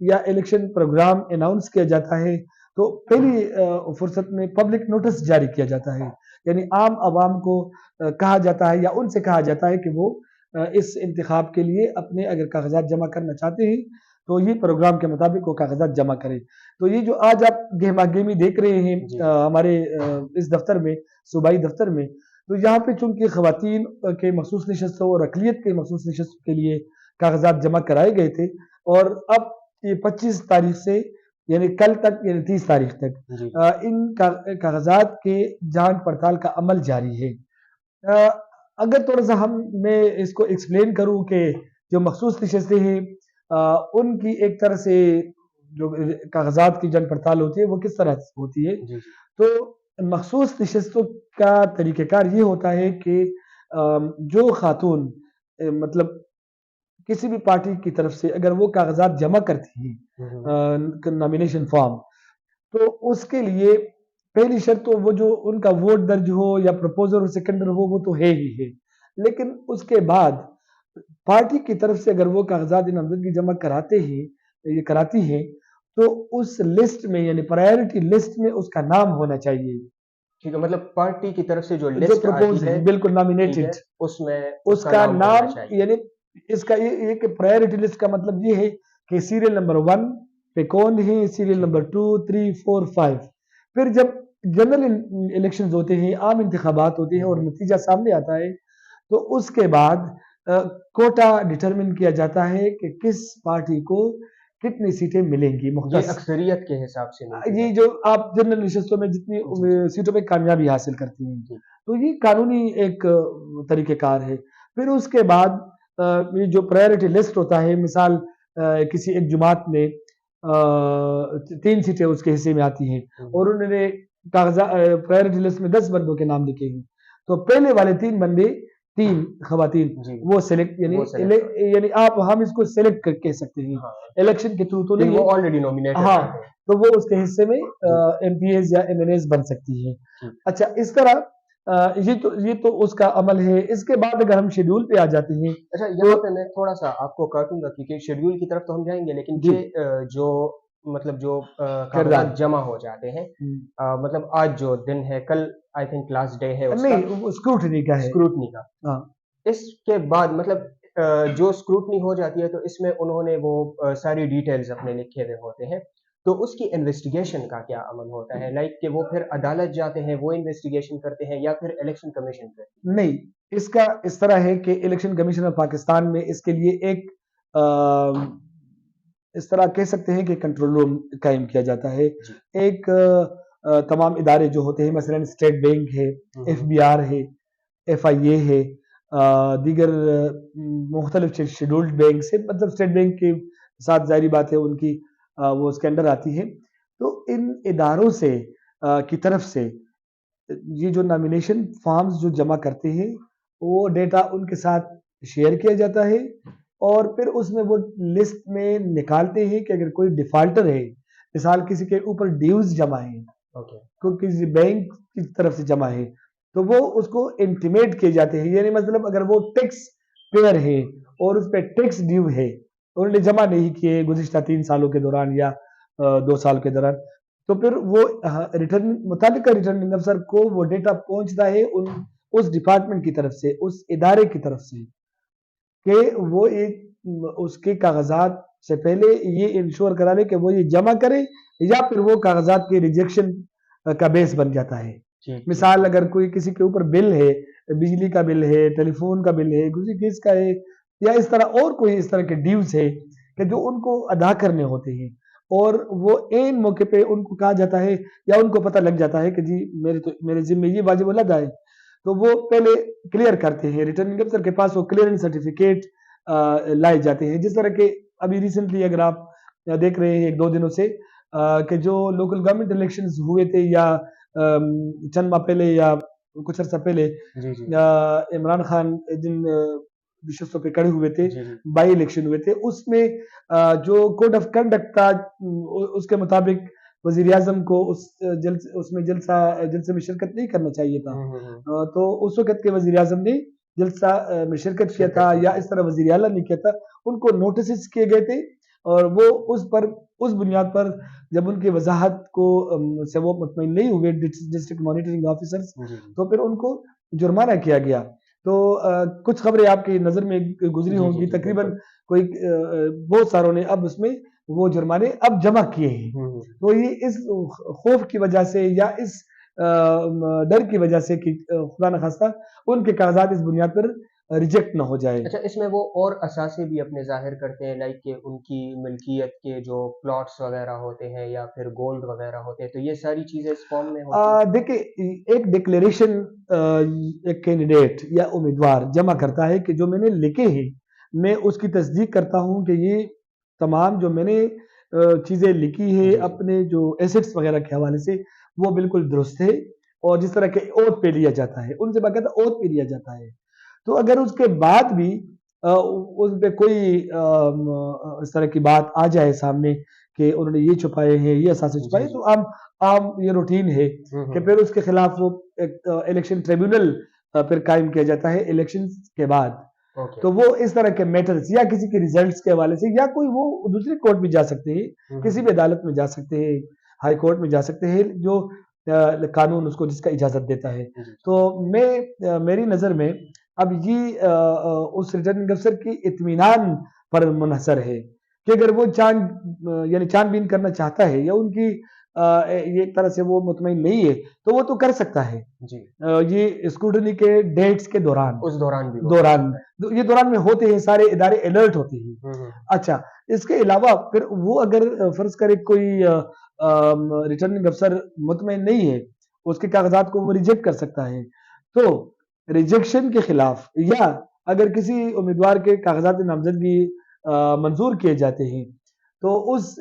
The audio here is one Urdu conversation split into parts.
یا الیکشن پروگرام اناؤنس کیا جاتا ہے تو پہلی فرصت میں پبلک نوٹس جاری کیا جاتا ہے، یعنی عام عوام کو کہا جاتا ہے یا ان سے کہا جاتا ہے کہ وہ اس انتخاب کے لیے اپنے اگر کاغذات جمع کرنا چاہتے ہیں تو یہ پروگرام کے مطابق وہ کاغذات جمع کریں۔ تو یہ جو آج آپ گہما گہمی دیکھ رہے ہیں ہمارے اس دفتر میں، صوبائی دفتر میں، تو یہاں پہ چونکہ خواتین کے مخصوص نشستوں اور اقلیت کے مخصوص نشستوں کے لیے کاغذات جمع کرائے گئے تھے، اور اب یہ 25 تاریخ سے یعنی کل تک یعنی 30 تاریخ تک ان کاغذات کے جانچ پڑتال کا عمل جاری ہے۔ اگر تھوڑا سا میں اس کو ایکسپلین کروں کہ جو مخصوص نشستیں ہیں ان کی ایک طرح سے جو کاغذات کی جانچ پڑتال ہوتی ہے وہ کس طرح ہوتی ہے، تو مخصوص نشستوں کا طریقہ کار یہ ہوتا ہے کہ جو خاتون مطلب کسی بھی پارٹی کی طرف سے اگر وہ کاغذات جمع کرتی ہیں نامینیشن فارم، تو اس کے لیے پہلی شرط تو وہ جو ان کا ووٹ درج ہو یا پروپوزر اور سیکنڈر ہو وہ تو ہے ہی ہے، لیکن اس کے بعد پارٹی کی طرف سے اگر وہ کاغذات نامزدگی جمع کراتی ہیں تو اس لسٹ میں یعنی پرائیورٹی لسٹ میں اس کا نام ہونا چاہیے۔ ٹھیک ہے، مطلب پارٹی کی طرف سے جو لسٹ آتی ہے بالکل نامینیٹڈ اس میں اس کا نام یعنی اس کا یہ کہ پرائیورٹی لسٹ کا مطلب یہ ہے کہ سیریل نمبر 1 پہ کون ہے، سیریل نمبر 2 3 4 5، پھر جب جنرل الیکشنز ہوتے ہیں، عام انتخابات ہوتے ہیں اور نتیجہ سامنے آتا ہے تو اس کے بعد کوٹا ڈٹرمن کیا جاتا ہے کہ کس پارٹی کو کتنی سیٹیں ملیں گی مختص، یہ اکثریت کے حساب سے یہ جو آپ جنرل نشستوں میں جتنی سیٹوں پہ کامیابی حاصل کرتی ہیں، تو یہ قانونی ایک طریقہ کار ہے۔ پھر اس کے بعد یہ جو پرائیورٹی لسٹ ہوتا ہے، مثال کسی ایک جماعت میں 3 سیٹیں اس کے حصے میں آتی ہیں اور انہوں نے کاغذات پرائیورٹی لسٹ میں 10 بندوں کے نام لکھے ہیں، تو پہلے والے 3 بندے 3 خواتین وہ سلیکٹ یعنی ہم اس کو سلیکٹ کہہ سکتے ہیں الیکشن کے تھرو، تو نہیں وہ آلریڈی نومینیٹ ہاں، تو وہ اس کے حصے میں ایم پی ایز یا ایم این ایز بن سکتی ہے۔ اچھا، اس طرح یہ تو اس کا عمل ہے۔ اس کے بعد اگر ہم شیڈول پہ آ جاتے ہیں، اچھا یہاں پہ میں تھوڑا سا آپ کو کاٹوں گا کیونکہ شیڈول کی طرف تو ہم جائیں گے، لیکن جو مطلب جو کاغذات جمع ہو جاتے ہیں، مطلب آج جو دن ہے، کل آئی تھنک لاسٹ ڈے ہے اسکروٹنی کا، اس کے بعد مطلب جو اسکروٹنی ہو جاتی ہے تو اس میں انہوں نے وہ ساری ڈیٹیلز اپنے لکھے ہوئے ہوتے ہیں، تو اس کی انویسٹیگیشن کا کیا عمل ہوتا ہے؟ لائک کہ وہ پھر عدالت جاتے ہیں، وہ انویسٹیگیشن کرتے ہیں، یا پھر الیکشن کمیشن کرتے ہیں؟ نہیں، اس کا اس طرح ہے کہ الیکشن کمیشن آف پاکستان میں اس کے لیے ایک اس طرح کہہ سکتے ہیں کہ کنٹرول روم قائم کیا جاتا ہے۔ ایک تمام ادارے جو ہوتے ہیں، مثلا اسٹیٹ بینک ہے، ایف بی آر ہے، ایف آئی اے ہے، دیگر مختلف شیڈولڈ بینک سے، مطلب اسٹیٹ بینک کے ساتھ ظاہری بات ہے ان کی وہ اس کے اندر آتی ہے، تو ان اداروں سے کی طرف سے یہ جو نامینیشن فارمز جو جمع کرتے ہیں وہ ڈیٹا ان کے ساتھ شیئر کیا جاتا ہے، اور پھر اس میں وہ لسٹ میں نکالتے ہیں کہ اگر کوئی ڈیفالٹر ہے، مثال کسی کے اوپر ڈیوز جمع ہے، کسی بینک کی طرف سے جمع ہے، تو وہ اس کو انٹیمیٹ کیے جاتے ہیں، یعنی مطلب اگر وہ ٹیکس پیئر ہے اور اس پہ ٹیکس ڈیو ہے، انہوں نے جمع نہیں کیے گزشتہ 3 سالوں کے دوران یا 2 سال کے دوران، تو پھر وہ متعلقہ ریٹرننگ افسر کو وہ ڈیٹا پہنچتا ہے اس ڈپارٹمنٹ کی طرف سے، اس ادارے کی طرف سے، کہ وہ اس کے کاغذات سے پہلے یہ انشور کرا لے کہ وہ یہ جمع کرے، یا پھر وہ کاغذات کے ریجیکشن کا بیس بن جاتا ہے۔ مثال اگر کوئی کسی کے اوپر بل ہے، بجلی کا بل ہے، ٹیلی فون کا بل ہے، کسی چیز کا ہے، یا اس طرح اور کوئی اس طرح کے ڈیوز ہے کہ جو ان کو ادا کرنے ہوتے ہیں، اور وہ عین موقع پہ ان کو کہا جاتا ہے یا ان کو پتہ لگ جاتا ہے کہ جی میرے ذمہ یہ واجب لگا ہے، تو وہ پہلے کلیئر کرتے ہیں، ریٹرننگ افسر کے پاس وہ کلیئرنس سرٹیفکیٹ لائے جاتے ہیں، جس طرح کہ ابھی ریسنٹلی اگر آپ دیکھ رہے ہیں 1-2 دنوں سے کہ جو لوکل گورنمنٹ الیکشنز ہوئے تھے یا چند ماہ پہلے یا کچھ عرصہ پہلے عمران خان جن نشستوں پہ کھڑے ہوئے تھے، بائی الیکشن ہوئے تھے، اس میں جو کوڈ آف کنڈکٹ تھا اس کے مطابق وزیر اعظم کو اس میں جلسے میں شرکت نہیں کرنا چاہیے تھا، تو اس وقت کے وزیر اعظم نے جلسہ میں شرکت کیا تھا، یا اس طرح وزیر اعلیٰ نے کیا تھا، ان کو نوٹسز کیے گئے تھے اور وہ اس بنیاد پر جب ان کی وضاحت کو سے وہ مطمئن نہیں ہوئے ڈسٹرکٹ مانیٹرنگ آفیسرز، تو پھر ان کو جرمانہ کیا گیا. تو کچھ خبریں آپ کی نظر میں گزری ہوں گی، تقریباً کوئی بہت ساروں نے اب اس میں وہ جرمانے اب جمع کیے ہیں. تو یہ اس خوف کی وجہ سے یا اس ڈر کی وجہ سے کہ خدا نخواستہ ان کے کاغذات اس بنیاد پر ریجیکٹ نہ ہو جائے. اچھا، اس میں وہ اور اثاثے بھی اپنے ظاہر کرتے ہیں، لائک کہ ان کی ملکیت کے جو پلاٹس وغیرہ ہوتے ہیں یا پھر گولڈ وغیرہ ہوتے ہیں، تو یہ ساری چیزیں اس فارم میں ہوتی ہیں؟ دیکھیں، ایک ڈکلیریشن ایک کینڈیڈیٹ یا امیدوار جمع کرتا ہے کہ جو میں نے لکھے ہیں میں اس کی تصدیق کرتا ہوں کہ یہ تمام جو میں نے چیزیں لکھی ہے اپنے جو ایسٹس وغیرہ کے حوالے سے وہ بالکل درست ہے، اور جس طرح کے اوتھ پہ لیا جاتا ہے ان سے باقاعدہ اوتھ پہ لیا جاتا ہے. تو اگر اس کے بعد بھی اس پہ کوئی اس طرح کی بات آ جائے سامنے کہ انہوں نے یہ چھپائے ہیں، یہ اثاثے چھپائے، تو عام یہ روٹین ہے کہ پھر اس کے خلاف وہ الیکشن ٹریبیونل پھر قائم کیا جاتا ہے الیکشن کے بعد. تو وہ اس طرح کے میٹرز یا کسی کے ریزلٹس کے حوالے سے یا کوئی وہ دوسری کورٹ میں جا سکتے ہیں، کسی بھی عدالت میں جا سکتے ہیں، ہائی کورٹ میں جا سکتے ہیں، جو قانون اس کو جس کا اجازت دیتا ہے. تو میری نظر میں اب یہ اس ریٹرننگ افسر کی اطمینان پر منحصر ہے کہ اگر وہ یعنی چھان بین کرنا چاہتا ہے یا ان کی ایک طرح سے وہ مطمئن نہیں ہے تو وہ تو کر سکتا ہے. یہ اسکروٹنی کے ڈیٹس کے دوران یہ دوران میں ہوتے ہیں، سارے ادارے الرٹ ہوتے ہیں. اچھا، اس کے علاوہ پھر وہ اگر فرض کرے کوئی ریٹرننگ افسر مطمئن نہیں ہے، اس کے کاغذات کو وہ ریجیکٹ کر سکتا ہے. تو ریجیکشن کے خلاف یا اگر کسی امیدوار کے کاغذات نامزدگی منظور کیے جاتے ہیں تو اس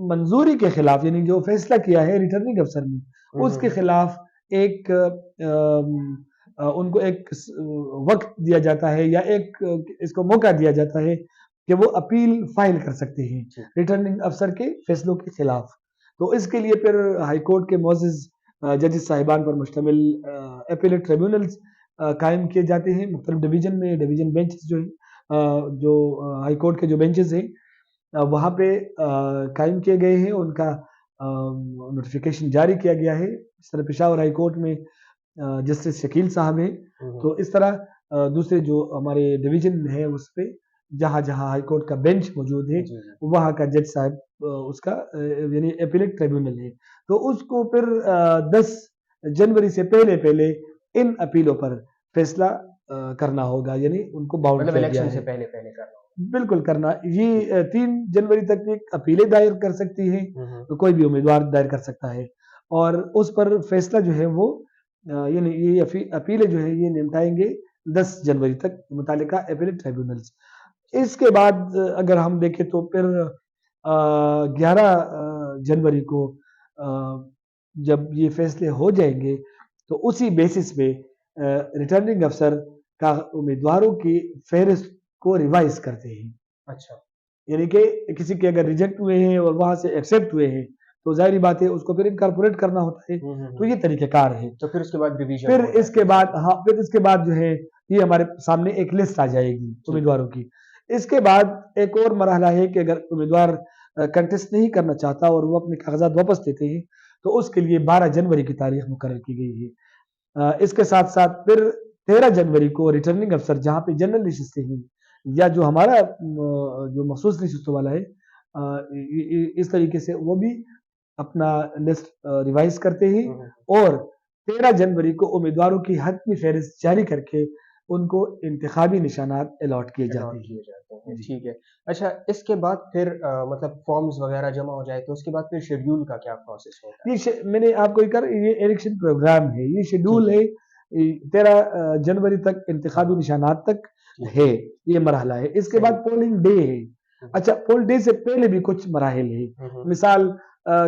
منظوری کے خلاف، یعنی جو فیصلہ کیا ہے ریٹرننگ افسر نے، اس کے خلاف ایک ان کو ایک وقت دیا جاتا ہے یا ایک اس کو موقع دیا جاتا ہے کہ وہ اپیل فائل کر سکتے ہیں ریٹرننگ افسر کے فیصلوں کے خلاف. تو اس کے لیے پھر ہائی کورٹ کے معزز ججز صاحبان پر مشتمل اپیلیٹ ٹریبیونلز قائم کیے جاتے ہیں مختلف ڈویژن میں. ڈویژن بینچز جو ہیں، جو ہائی کورٹ کے جو بینچز ہیں وہاں پہ قائم کیے گئے ہیں، ان کا نوٹیفیکیشن جاری کیا گیا ہے. اس طرح پشاور ہائی کورٹ میں جسٹس شکیل صاحب ہیں. تو اس طرح دوسرے جو ہمارے ڈویژن ہے اس پہ جہاں جہاں ہائی کورٹ کا بینچ موجود ہے وہاں کا جج صاحب اس کا یعنی اپیلیٹ ٹریبیونل ہے. تو اس کو پھر 10 جنوری سے پہلے ان اپیلوں پر فیصلہ کرنا ہوگا، یعنی ان کو باؤنڈ کیا گیا ہے. سے پہلے کرنا بالکل کرنا. یہ 3 جنوری تک ایک اپیلیں دائر کر سکتی ہیں، تو کوئی بھی امیدوار دائر کر سکتا ہے، اور اس پر فیصلہ جو ہے وہ یعنی یہ اپیلیں جو ہے یہ نمٹائیں گے 10 جنوری تک متعلقہ اپیلیٹ ٹریبیونلز. اس کے بعد اگر ہم دیکھیں تو پھر 11 جنوری کو جب یہ فیصلے ہو جائیں گے تو اسی بیسس پہ ریٹرننگ افسر کا امیدواروں کی فہرست کو ریوائز کرتے ہیں. اچھا، یعنی کہ کسی کے اگر ریجیکٹ ہوئے ہیں اور وہاں سے ایکسیپٹ ہوئے ہیں تو ظاہری بات ہے اس کو پھر انکارپوریٹ کرنا ہوتا ہے. تو یہ طریقہ کار ہے. تو پھر اس کے بعد ریویژن، پھر اس کے بعد جو ہے یہ ہمارے سامنے ایک لسٹ آ جائے گی امیدواروں کی. اس کے بعد ایک اور مرحلہ ہے کہ اگر امیدوار کنٹیسٹ نہیں کرنا چاہتا اور وہ اپنے کاغذات واپس دیتے ہیں تو اس کے لیے 12 جنوری کی تاریخ مقرر کی گئی ہے. اس کے ساتھ ساتھ پھر 13 جنوری کو ریٹرننگ افسر جہاں پہ جنرل نشستیں ہیں یا جو ہمارا جو مخصوص نشستوں والا ہے اس طریقے سے وہ بھی اپنا لسٹ ریوائز کرتے ہیں، اور 13 جنوری کو امیدواروں کی حتمی فہرست جاری کر کے ان کو انتخابی نشانات الاٹ کیے جاتے ہیں. ٹھیک ہے. اچھا، اس کے بعد پھر مطلب فارمز وغیرہ جمع ہو جائے تو اس کے بعد پھر شیڈیول کا کیا پروسیس ہوتا ہے؟ یہ میں نے آپ کو یہ الیکشن پروگرام ہے، یہ شیڈیول ہے 13 جنوری تک انتخابی نشانات تک ہے، یہ مرحلہ ہے. اس کے بعد پولنگ ڈے ہے. اچھا، پول ڈے سے پہلے بھی کچھ مراحل ہیں. مثال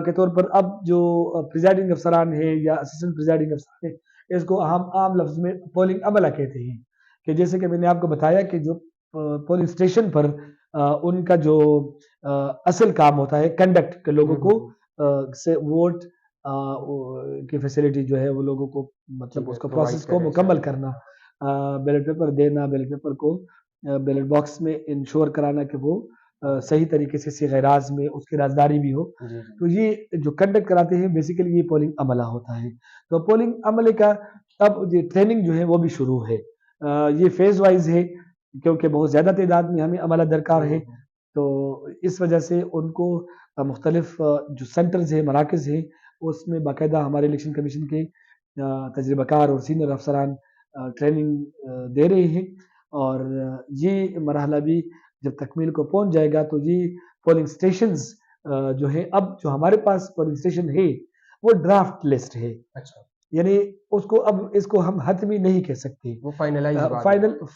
کے طور پر اب جو پریزائڈنگ افسران ہیں یا اسسٹنٹ پریزائڈنگ افسران ہیں اس کو عام لفظ میں پولنگ عملہ کہتے ہیں. کہ جیسے کہ میں نے آپ کو بتایا کہ جو پولنگ اسٹیشن پر ان کا جو اصل کام ہوتا ہے کنڈکٹ کے لوگوں کو سے ووٹ کی فیسلٹی جو ہے وہ لوگوں کو مطلب اس کو پروسیس کو مکمل کرنا، بیلٹ پیپر دینا، بیلٹ پیپر کو بیلٹ باکس میں انشور کرانا کہ وہ صحیح طریقے سے صیغہ راز میں اس کی رازداری بھی ہو. جی تو یہ جو کنڈکٹ کراتے ہیں بیسیکلی یہ پولنگ عملہ ہوتا ہے. تو پولنگ عملے کا اب یہ ٹریننگ جو ہے وہ بھی شروع ہے. یہ فیز وائز ہے کیونکہ بہت زیادہ تعداد میں ہمیں عملہ درکار ہے. تو اس وجہ سے ان کو مختلف جو سینٹرز ہیں مراکز ہیں اس میں باقاعدہ ہمارے الیکشن کمیشن کے تجربہ کار اور سینئر افسران ٹریننگ دے رہے ہیں. اور یہ مرحلہ بھی جب تکمیل کو پہنچ جائے گا تو یہ پولنگ سٹیشنز جو ہے اب جو ہمارے پاس پولنگ سٹیشن ہے وہ ڈرافٹ لسٹ ہے. اچھا یعنی اس کو ہم حتمی نہیں کہہ سکتے. وہ فائنلائز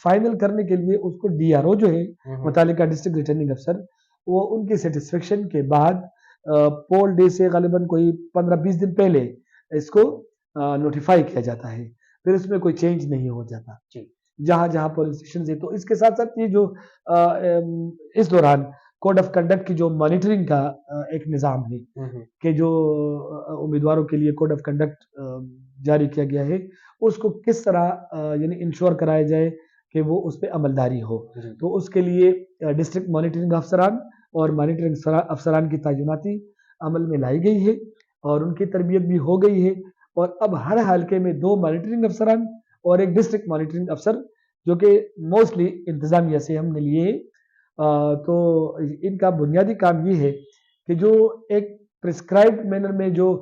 فائنل کرنے کے لیے اس کو ڈی آر او جو ہے متعلقہ ڈسٹرکٹ ریٹرننگ افسر وہ ان کی سیٹسفیکشن کے بعد پول ڈے سے غالباً کوئی 15-20 دن پہلے اس کو نوٹیفائی کیا جاتا ہے. پھر اس میں کوئی چینج نہیں ہو جاتا جہاں جہاں پولنگ اسٹیشن ہے. تو اس کے ساتھ ساتھ یہ جو اس دوران کوڈ آف کنڈکٹ کی جو مانیٹرنگ کا ایک نظام ہے کہ جو امیدواروں کے لیے کوڈ آف کنڈکٹ جاری کیا گیا ہے اس کو کس طرح یعنی انشور کرایا جائے کہ وہ اس پہ عملداری ہو. تو اس کے لیے ڈسٹرکٹ مانیٹرنگ افسران اور مانیٹرنگ افسران کی تعیناتی عمل میں لائی گئی ہے اور ان کی تربیت بھی ہو گئی ہے. اور اب ہر حلقے میں 2 مانیٹرنگ افسران اور ایک ڈسٹرکٹ مانیٹرنگ افسر جو کہ موسٹلی انتظامیہ سے ہم نے لیے. تو ان کا بنیادی کام یہ ہے کہ جو ایک پرسکرائبڈ مینر میں جو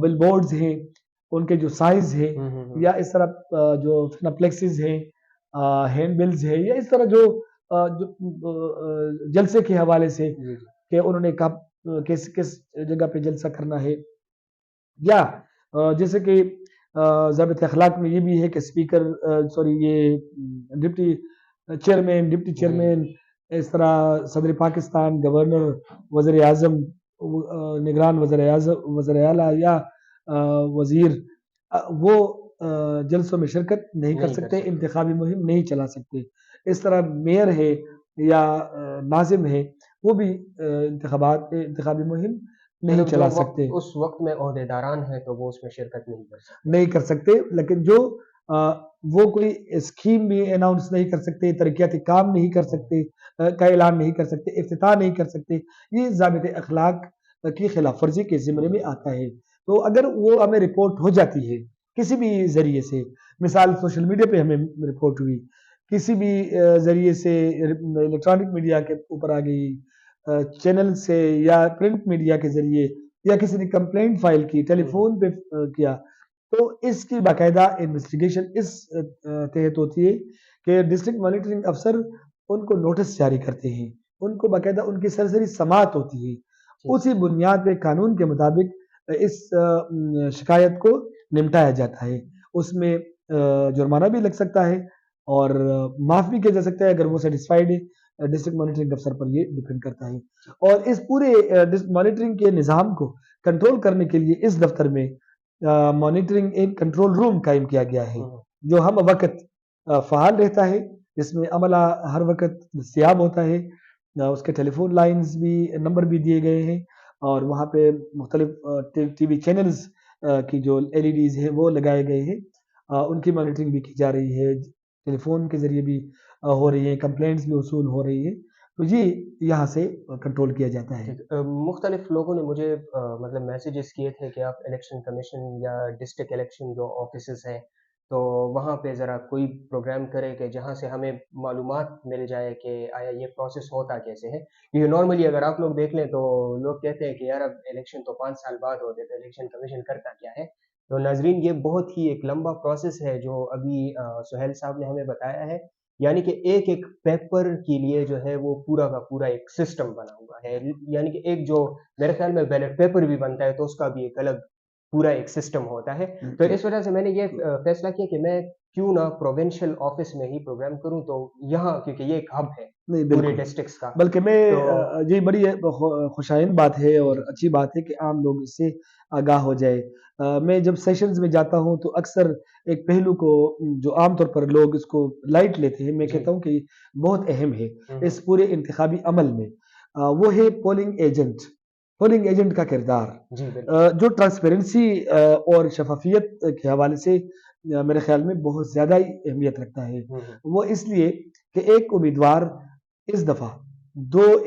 بل بورڈز ہیں ان کے جو سائز ہیں یا اس طرح جو فنپلیکسز ہیں ہینڈ بلز ہیں یا اس طرح جو جلسے کے حوالے سے کہ انہوں نے کس جگہ پہ جلسہ کرنا ہے یا جیسے کہ ضابط اخلاق میں یہ بھی ہے کہ اسپیکر یہ ڈپٹی چیئرمین اس طرح صدر پاکستان گورنر وزیر اعظم نگران وزیر اعلیٰ یا وزیر وہ جلسوں میں شرکت نہیں کر سکتے انتخابی مہم نہیں چلا سکتے. اس طرح میئر ہے یا ناظم ہے وہ بھی انتخابی مہم نہیں چلا سکتے. اس وقت میں عہدیداران ہیں تو وہ اس میں شرکت نہیں کر سکتے. لیکن جو وہ کوئی اسکیم بھی اناؤنس نہیں کر سکتے ترقیاتی کام نہیں کر سکتے کا اعلان نہیں کر سکتے افتتاح نہیں کر سکتے. یہ ضابط اخلاق کی خلاف ورزی کے زمرے میں آتا ہے. تو اگر وہ ہمیں رپورٹ ہو جاتی ہے کسی بھی ذریعے سے مثال سوشل میڈیا پہ ہمیں رپورٹ ہوئی کسی بھی ذریعے سے الیکٹرانک میڈیا کے اوپر آ گئی چینل سے یا پرنٹ میڈیا کے ذریعے یا کسی نے کمپلینٹ فائل کی ٹیلی فون پہ کیا تو اس کی باقاعدہ انویسٹیگیشن اس تحت ہوتی ہے کہ ڈسٹرکٹ مانیٹرنگ افسر ان کو نوٹس جاری کرتے ہیں ان کو باقاعدہ ان کی سرسری سماعت ہوتی ہے. اسی بنیاد پہ قانون کے مطابق اس شکایت کو نمٹایا جاتا ہے. اس میں جرمانہ بھی لگ سکتا ہے اور معاف بھی کیا جا سکتا ہے اگر وہ سیٹسفائیڈ ہے. ڈسٹرکٹ مانیٹرنگ افسر پر یہ ڈیپینڈ کرتا ہے. اور اس پورے مانیٹرنگ کے نظام کو کنٹرول کرنے کے لیے اس دفتر میں مانیٹرنگ ایک کنٹرول روم قائم کیا گیا ہے جو ہم وقت فعال رہتا ہے جس میں عملہ ہر وقت دستیاب ہوتا ہے. اس کے ٹیلی فون لائنز بھی نمبر بھی دیے گئے ہیں اور وہاں پہ مختلف ٹی وی چینلز کی جو LEDs ہیں وہ لگائے گئے ہیں. ان کی مانیٹرنگ بھی کی جا رہی ہے ٹیلی فون کے ذریعے بھی ہو رہی ہے کمپلینٹس بھی وصول ہو رہی ہے. تو یہ یہاں سے کنٹرول کیا جاتا ہے. مختلف لوگوں نے مجھے مطلب میسیجز کیے تھے کہ آپ الیکشن کمیشن یا ڈسٹرکٹ الیکشن جو آفیسز ہیں تو وہاں پہ ذرا کوئی پروگرام کرے کہ جہاں سے ہمیں معلومات مل جائے کہ آیا یہ پروسیس ہوتا کیسے ہے. یہ نارملی اگر آپ لوگ دیکھ لیں تو لوگ کہتے ہیں کہ یار اب الیکشن تو 5 سال بعد ہوتے تو الیکشن کمیشن کرتا کیا ہے. تو ناظرین یہ بہت ہی ایک لمبا پروسیس ہے جو ابھی سہیل صاحب نے ہمیں بتایا ہے. یعنی کہ ایک پیپر کے لیے جو ہے وہ پورا کا پورا ایک سسٹم بنا ہوا ہے. یعنی کہ ایک جو میرے خیال میں بیلٹ پیپر بھی بنتا ہے تو اس کا بھی ایک الگ پورا ایک سسٹم ہوتا ہے. تو اس وجہ سے میں نے یہ فیصلہ کیا کہ میں کیوں نہ پروونشل آفس میں ہی پروگرام کروں تو یہاں کیونکہ یہ ایک ہب ہے پورے ڈسٹرکٹس کا. بلکہ میں یہ بڑی خوشائند بات ہے اور اچھی بات ہے کہ عام لوگ اس سے آگاہ ہو جائے. میں جب سیشنز میں جاتا ہوں تو اکثر ایک پہلو کو جو عام طور پر لوگ اس کو لائٹ لیتے ہیں میں کہتا ہوں کہ بہت اہم ہے اس پورے انتخابی عمل میں. وہ ہے پولنگ ایجنٹ کا کردار جو ٹرانسپیرنسی اور شفافیت کے حوالے سے میرے خیال میں بہت زیادہ ہی اہمیت رکھتا ہے. وہ اس لیے کہ ایک امیدوار اس دفعہ 2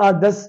8-10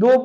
2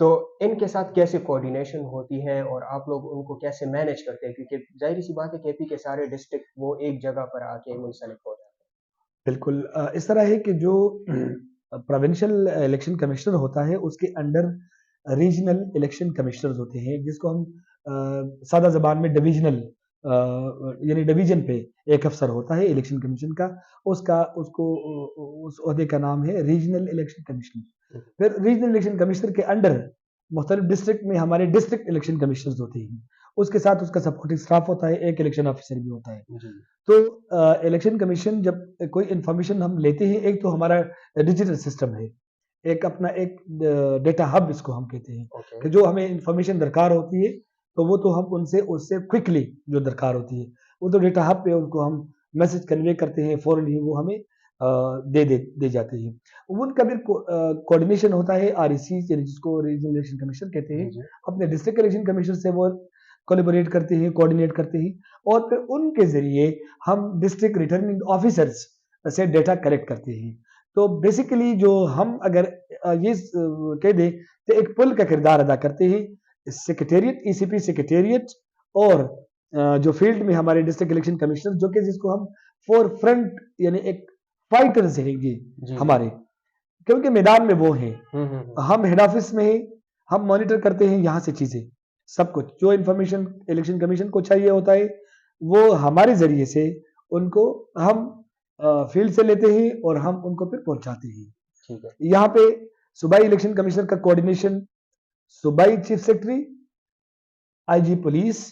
تو ان کے ساتھ کیسے کوآرڈینیشن ہوتی ہے اور آپ لوگ ان کو کیسے مینیج کرتے ہیں؟ کیونکہ ظاہر سی بات ہے کے پی کے سارے ڈسٹرکٹ وہ ایک جگہ پر آ کے منسلک ہو جاتے بالکل اس طرح ہے کہ جو پروونشل الیکشن کمشنر ہوتا ہے اس کے انڈر ریجنل الیکشن کمشنرز ہوتے ہیں، جس کو ہم سادہ زبان میں ڈویژنل یعنی ڈویژن پہ ایک افسر ہوتا ہے الیکشن کمیشن کا، اس کو اس عہدے کا نام ہے ریجنل الیکشن کمشنر۔ ہیں۔ پھر ریجنل الیکشن کمشنر کے انڈر مختلف ڈسٹرکٹ میں ہمارے ڈسٹرکٹ الیکشن کمشنرز ہوتے ہیں، اس کے ساتھ اس کا سپورٹنگ سٹاف ہوتا ہے، ایک الیکشن آفیسر بھی ہوتا ہے۔ جی تو الیکشن کمیشن جب کوئی انفارمیشن ہم لیتے ہیں، ایک تو ہمارا ڈیجیٹل سسٹم ہے، ایک اپنا ایک ڈیٹا ہب اس کو ہم کہتے ہیں، اوکے کہ جو ہمیں انفارمیشن درکار ہوتی ہے تو وہ تو ہم اس سے کوئکلی جو درکار ہوتی ہے وہ تو ڈیٹا ہب پہ ان کو ہم میسج کنوے کرتے ہیں، فوراً ہی وہ ہمیں دے جاتے ہیں۔ ان کا بھی کوآرڈینیشن ہوتا ہے آر ای سی، یعنی جس کو ریجنل الیکشن کمیشن کہتے ہیں، جی جی اپنے ڈسٹرکٹ الیکشن کمیشن سے وہ کولیبوریٹ کرتے ہیں، کوآرڈینیٹ کرتے ہیں، اور پھر ان کے ذریعے ہم ڈسٹرکٹ ریٹرننگ آفیسرز سے ڈیٹا کلیکٹ کرتے ہیں۔ تو بیسیکلی جو ہم اگر یہ کہہ دیں کہ ایک پل کا کردار ادا کرتے ہیں، سیکریٹریٹ، ای سی پی سیکریٹریٹ، اور جو فیلڈ میں ہمارے ڈسٹرکٹ الیکشن کمشنر، جو کہ جس کو ہم فور فرنٹ یعنی ایک فائٹرز ہیں یہ جی ہمارے، کیونکہ میدان میں وہ ہیں، ہوں ہم ہیڈ آفس میں ہیں، ہم مانیٹر کرتے ہیں یہاں سے چیزیں، سب کچھ جو انفارمیشن الیکشن کمیشن کو چاہیے ہوتا ہے وہ ہمارے ذریعے سے ان کو ہم فیلڈ سے لیتے ہیں اور ہم ان کو پھر پہنچاتے ہیں۔ ٹھیک ہے یہاں پہ صوبائی الیکشن کمیشنر کا کوآرڈینیشن صوبائی چیف سیکرٹری، آئی جی پولیس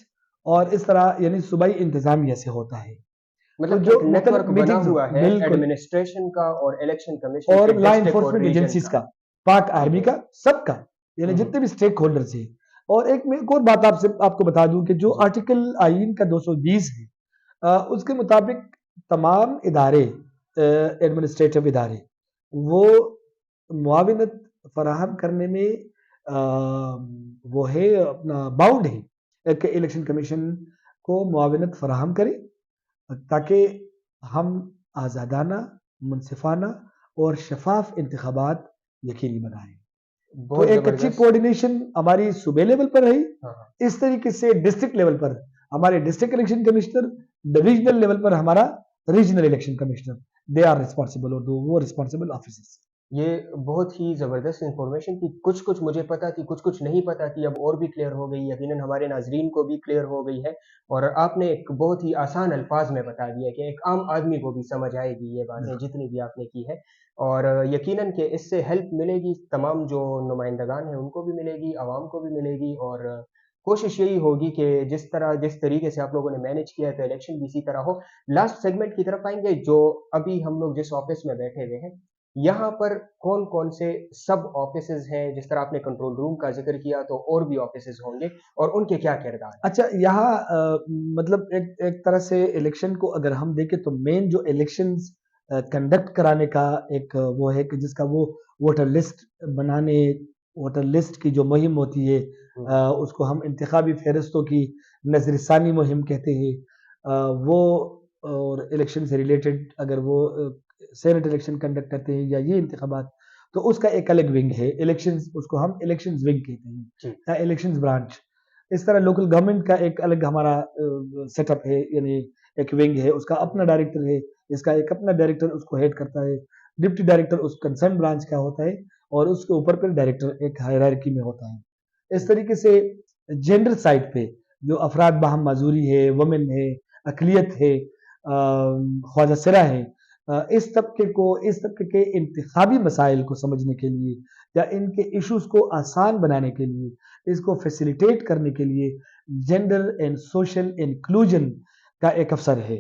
اور اس طرح یعنی صوبائی انتظامیہ سے ہوتا ہے۔ تو مطلب جو ایک نیٹ مختلف ورک بنا میٹنگز ہوا ہے بالکل، ایڈمنسٹریشن کا اور الیکشن کمیشن اور کے لا ڈسٹرکٹ اور انفورسمنٹ ریجن ایجنسیز کا۔ کا، پاک ٹھیک آرمی ہے کا، سب کا، یعنی جتنے بھی سٹیک ہولڈرز ہیں۔ اور ایک اور بات آپ کو بتا دوں کہ جو جی آرٹیکل آئین کا 220 ہے، اس کے مطابق تمام ادارے، ایڈمنسٹریٹو ادارے، وہ معاونت فراہم کرنے میں وہ ہے اپنا باؤنڈ ہے کہ الیکشن کمیشن کو معاونت فراہم کرے، تاکہ ہم آزادانہ، منصفانہ اور شفاف انتخابات یقینی بنائیں۔ تو بہت ایک اچھی زبردست۔ کوآرڈینیشن ہماری صوبے لیول پر رہی، ہاں اس طریقے سے ڈسٹرکٹ لیول پر ہمارے district election commissioner, divisional level پر ہمارا regional election commissioner, they are responsible, اور وہ ریسپانسبل آفیسرز۔ یہ بہت ہی زبردست انفارمیشن تھی، کچھ مجھے پتا تھی، کچھ نہیں پتا تھی، اب اور بھی کلیئر ہو گئی، یقیناً ہمارے ناظرین کو بھی کلیئر ہو گئی ہے، اور آپ نے ایک بہت ہی آسان الفاظ میں بتا دیا کہ ایک عام آدمی کو بھی سمجھ آئے گی یہ باتیں جتنی بھی آپ نے کی ہے، اور یقیناً کہ اس سے ہیلپ ملے گی، تمام جو نمائندگان ہیں ان کو بھی ملے گی، عوام کو بھی ملے گی، اور کوشش یہی ہوگی کہ جس طریقے سے آپ لوگوں نے مینیج کیا ہے تو الیکشن بھی اسی طرح ہو۔ لاسٹ سیگمنٹ کی طرف آئیں گے، جو ابھی ہم لوگ جس آفس میں بیٹھے ہوئے ہیں یہاں پر کون کون سے سب آفیسز ہیں؟ جس طرح آپ نے کنٹرول روم کا ذکر کیا تو اور بھی آفیسز ہوں گے، اور ان کے کیا کردار ہیں؟ اچھا، یہاں مطلب ایک طرح سے الیکشن کو اگر ہم دیکھیں تو مین جو الیکشنز کنڈکٹ کرانے کا ایک وہ ہے کہ جس کا وہ ووٹر لسٹ بنانے، ووٹر لسٹ کی جو مہم ہوتی ہے، اس کو ہم انتخابی فہرستوں کی نظر ثانی مہم کہتے ہیں، وہ اور الیکشن سے ریلیٹڈ اگر وہ سینٹ الیکشن کنڈکٹ کرتے ہیں یا یہ انتخابات، تو اس کا ایک الگ ونگ ہے الیکشنز، اس کو ہم الیکشنز ونگ کہتے ہیں جی یا الیکشنز برانچ۔ اس طرح لوکل گورنمنٹ کا ایک الگ ہمارا سیٹ اپ ہے، یعنی ایک ونگ ہے، اس کا اپنا ڈائریکٹر ہے، اس کا ایک اپنا ڈائریکٹر اس کو ہیڈ کرتا ہے، ڈپٹی ڈائریکٹر اس کنسرن برانچ کا ہوتا ہے، اور اس کے اوپر پھر ڈائریکٹر ایک ہائرارکی میں ہوتا ہے۔ اس طریقے سے جینڈر سائٹ پہ جو افراد باہم معذوری ہے، وومن ہے، اقلیت ہے، خواجہ سرا ہے، اس طبقے کے انتخابی مسائل کو سمجھنے کے لیے یا ان کے ایشوز کو آسان بنانے کے لیے، اس کو فیسیلیٹیٹ کرنے کے لیے جینڈر اینڈ سوشل انکلوژن کا ایک افسر ہے۔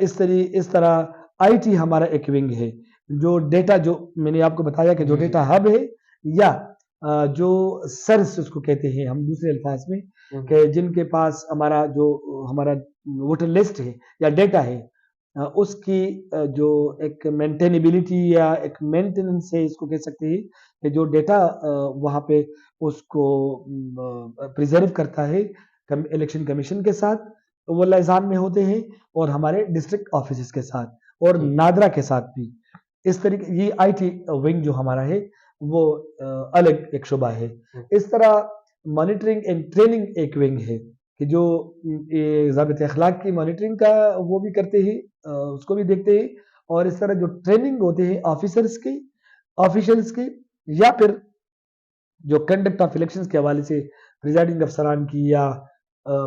اس طرح آئی ٹی ہمارا ایک ونگ ہے، جو ڈیٹا، جو میں نے آپ کو بتایا کہ جو جی ڈیٹا ہب ہے، یا جو سرس اس کو کہتے ہیں ہم دوسرے الفاظ میں، کہ جن کے پاس ہمارا ووٹر لسٹ ہے یا ڈیٹا ہے، اس کی جو ایک مینٹینیبلٹی یا ایک مینٹیننس ہے، اس کو کہہ سکتے ہیں کہ جو ڈیٹا وہاں پہ اس کو پریزرو کرتا ہے الیکشن کمیشن کے ساتھ، وہ لائزان میں ہوتے ہیں، اور ہمارے ڈسٹرکٹ آفیسز کے ساتھ اور نادرا کے ساتھ بھی۔ اس طریقے یہ آئی ٹی ونگ جو ہمارا ہے، وہ الگ ایک شعبہ ہے. اس طرح مانیٹرنگ اینڈ ٹریننگ ایک ونگ ہے کہ جو یہ ضابط اخلاق کی مانیٹرنگ کا وہ بھی کرتے ہیں، اس کو بھی دیکھتے ہیں. اور اس طرح جو ٹریننگ ہوتے ہیں آفیسرز کی، آفیشلز کی، یا پھر جو کنڈکٹ آف الیکشنز کے حوالے سے پریزائڈنگ افسران کی یا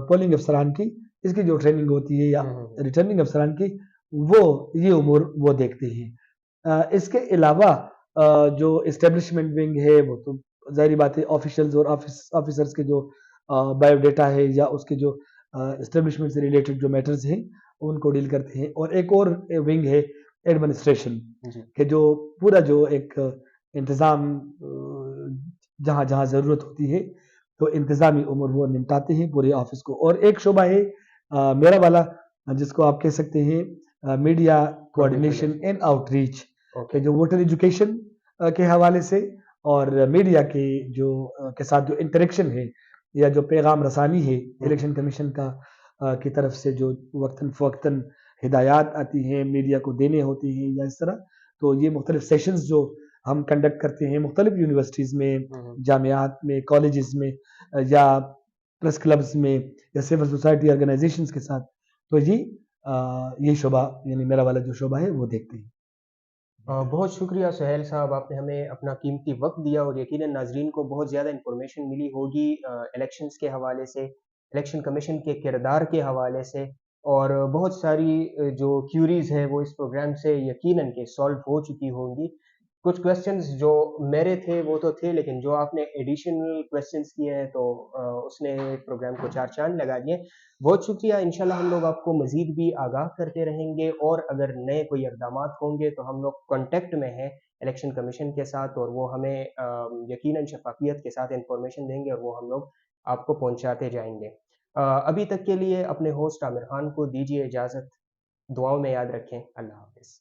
پولنگ افسران کی، اس کی جو ٹریننگ ہوتی ہے یا ریٹرننگ افسران کی، وہ یہ امور وہ دیکھتے ہیں. اس کے علاوہ جو اسٹیبلشمنٹ ونگ ہے وہ تو ظاہری بات ہے آفیشلز اور آفیسرز کے جو بایو ڈیٹا ہے یا اس کے جو اسٹیبلشمنٹ سے ریلیٹڈ جو میٹرز ہیں ان کو ڈیل کرتے ہیں. اور ایک اور ونگ ہے ایڈمنسٹریشن، کہ جو پورا جو ایک انتظام جہاں جہاں ضرورت ہوتی ہے تو انتظامی امور وہ نمٹاتے ہیں پورے آفس کو. اور ایک شعبہ ہے میرا والا، جس کو آپ کہہ سکتے ہیں media coordination and out reach, کہ جو ووٹر ایجوکیشن کے حوالے سے اور میڈیا کے جو کے ساتھ جو انٹریکشن ہے یا جو پیغام رسانی ہے الیکشن کمیشن کا کی طرف سے جو وقتاً فوقتاً ہدایات آتی ہیں میڈیا کو دینے ہوتی ہیں یا اس طرح، تو یہ مختلف سیشنز جو ہم کنڈکٹ کرتے ہیں مختلف یونیورسٹیز میں، جامعات میں، کالجز میں، یا پریس کلبز میں یا سول سوسائٹی آرگنائزیشنز کے ساتھ، تو یہ شعبہ یعنی میرا والا جو شعبہ ہے وہ دیکھتے ہیں. بہت شکریہ سہیل صاحب، آپ نے ہمیں اپنا قیمتی وقت دیا اور یقیناً ناظرین کو بہت زیادہ انفارمیشن ملی ہوگی الیکشنز کے حوالے سے، الیکشن کمیشن کے کردار کے حوالے سے، اور بہت ساری جو کیوریز ہیں وہ اس پروگرام سے یقیناً کہ سالو ہو چکی ہوں گی. کچھ کویسچنز جو میرے تھے وہ تو تھے، لیکن جو آپ نے ایڈیشنل کویسچنز کیے ہیں تو اس نے پروگرام کو چار چاند لگا دیے. بہت شکریہ. انشاءاللہ ہم لوگ آپ کو مزید بھی آگاہ کرتے رہیں گے، اور اگر نئے کوئی اقدامات ہوں گے تو ہم لوگ کانٹیکٹ میں ہیں الیکشن کمیشن کے ساتھ، اور وہ ہمیں یقیناً شفافیت کے ساتھ انفارمیشن دیں گے اور وہ ہم لوگ آپ کو پہنچاتے جائیں گے. ابھی تک کے لیے اپنے ہوسٹ عامر خان کو دیجیے اجازت. دعاؤں میں یاد رکھیں. اللہ حافظ.